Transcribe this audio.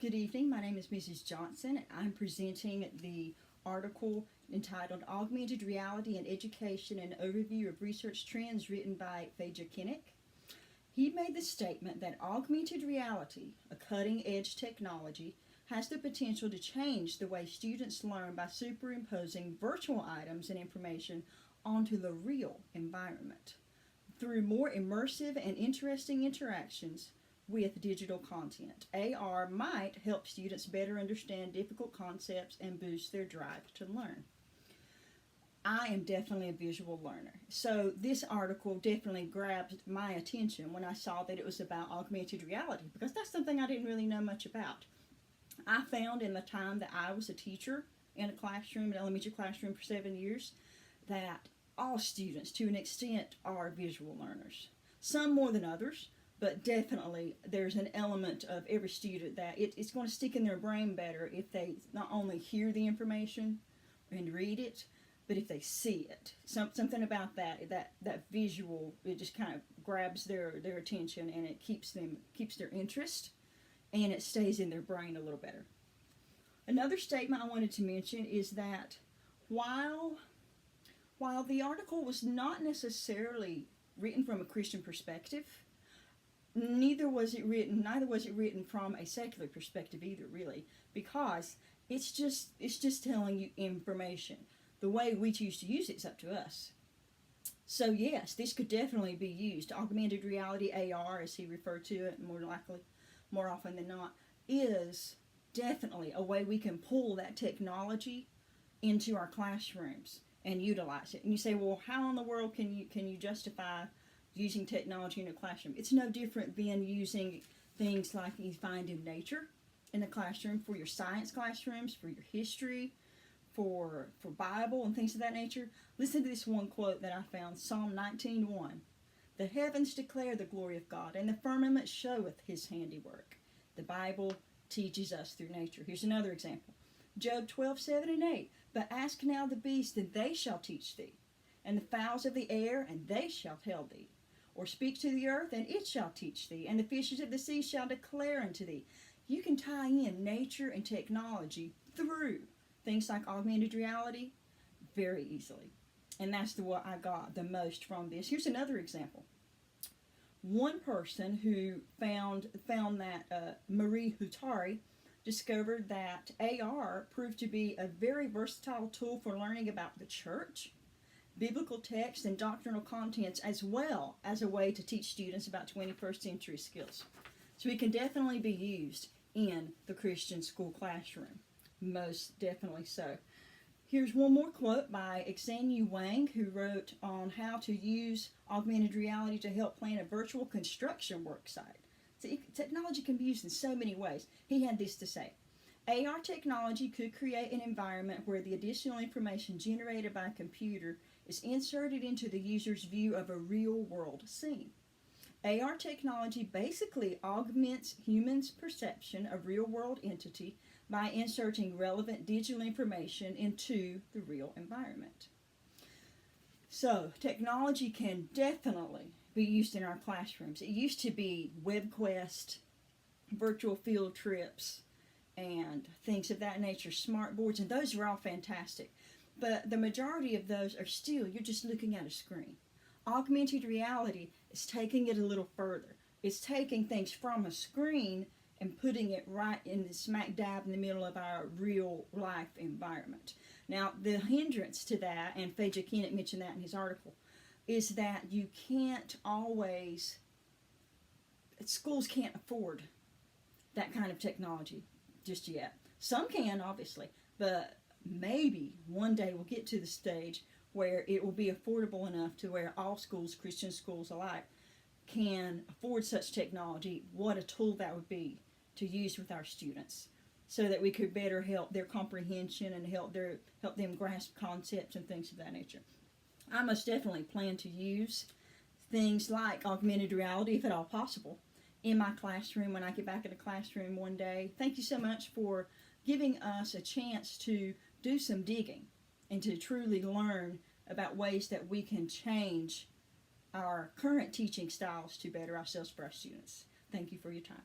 Good evening. My name is Mrs. Johnson. I'm presenting the article entitled Augmented Reality in Education, an Overview of Research Trends, written by Phaedra Kinnick. He made the statement that augmented reality, a cutting-edge technology, has the potential to change the way students learn by superimposing virtual items and information onto the real environment. Through more immersive and interesting interactions with digital content, AR might help students better understand difficult concepts and boost their drive to learn. I am definitely a visual learner, so this article definitely grabbed my attention when I saw that it was about augmented reality, because that's something I didn't really know much about. I found in the time that I was a teacher in a classroom, an elementary classroom for 7 years, that all students to an extent are visual learners. Some more than others, but definitely there's an element of every student that it's going to stick in their brain better if they not only hear the information and read it, but if they see it. Something about that visual, it just kind of grabs their attention, and it keeps their interest, and it stays in their brain a little better. Another statement I wanted to mention is that while the article was not necessarily written from a Christian perspective, neither was it written from a secular perspective either, really, because it's just telling you information. The way we choose to use it's up to us. So yes, this could definitely be used. Augmented reality, AR, as he referred to it, more often than not, is definitely a way we can pull that technology into our classrooms and utilize it. And you say, well, how in the world can you justify using technology in a classroom? It's no different than using things like you find in nature in the classroom, for your science classrooms, for your history, for Bible and things of that nature. Listen to this one quote that I found, Psalm 19:1. The heavens declare the glory of God, and the firmament showeth his handiwork. The Bible teaches us through nature. Here's another example. Job 12:7-8. But ask now the beasts, and they shall teach thee, and the fowls of the air, and they shall tell thee. Or speak to the earth, and it shall teach thee, and the fishes of the sea shall declare unto thee. You can tie in nature and technology through things like augmented reality very easily. And that's what I got the most from this. Here's another example. One person who found that Marie Hutari discovered that AR proved to be a very versatile tool for learning about the church, biblical texts, and doctrinal contents, as well as a way to teach students about 21st century skills. So it can definitely be used in the Christian school classroom. Most definitely so. Here's one more quote by Xanyu Wang, who wrote on how to use augmented reality to help plan a virtual construction work site. So technology can be used in so many ways. He had this to say: AR technology could create an environment where the additional information generated by a computer is inserted into the user's view of a real-world scene. AR technology basically augments humans' perception of real-world entity by inserting relevant digital information into the real environment. So, technology can definitely be used in our classrooms. It used to be WebQuest, virtual field trips, and things of that nature, smart boards, and those are all fantastic. But the majority of those are still, you're just looking at a screen. Augmented reality is taking it a little further. It's taking things from a screen and putting it right in the smack dab in the middle of our real life environment. Now, the hindrance to that, and Phaedra Kinnick mentioned that in his article, is that you can't always, schools can't afford that kind of technology just yet. Some can, obviously, but maybe one day we'll get to the stage where it will be affordable enough to where all schools, Christian schools alike, can afford such technology. What a tool that would be to use with our students, so that we could better help their comprehension and help them grasp concepts and things of that nature. I most definitely plan to use things like augmented reality, if at all possible, in my classroom when I get back in the classroom one day. Thank you so much for giving us a chance to do some digging and to truly learn about ways that we can change our current teaching styles to better ourselves for our students. Thank you for your time.